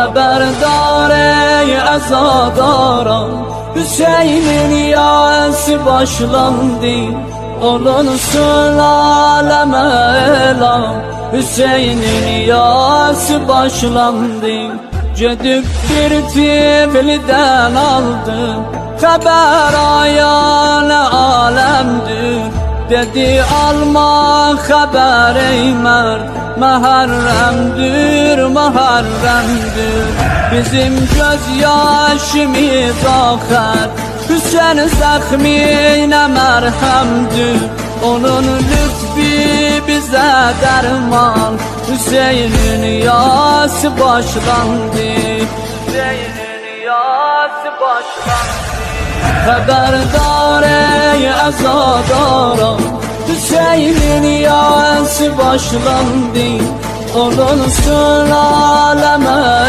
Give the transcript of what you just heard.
Haberdar ey azadaran, Hüseyin'in yası başlandı. Olunsun aleme elam, Hüseyin'in yası başlandı. Cedük bir tifliden aldı, haber ayane alemdir. Dedi alma haber ey mert, Muharremdir, Muharremdir. Bizim gözyaşımız akar, Hüseyin zahmine merhemdir. Onun lütfi bize derman, Hüseyin'in yası başlandı. Hüseyin'in yası başlandı. Haberdar ey azadaran, Hüseyin'in yası başlandı. Olunsun aleme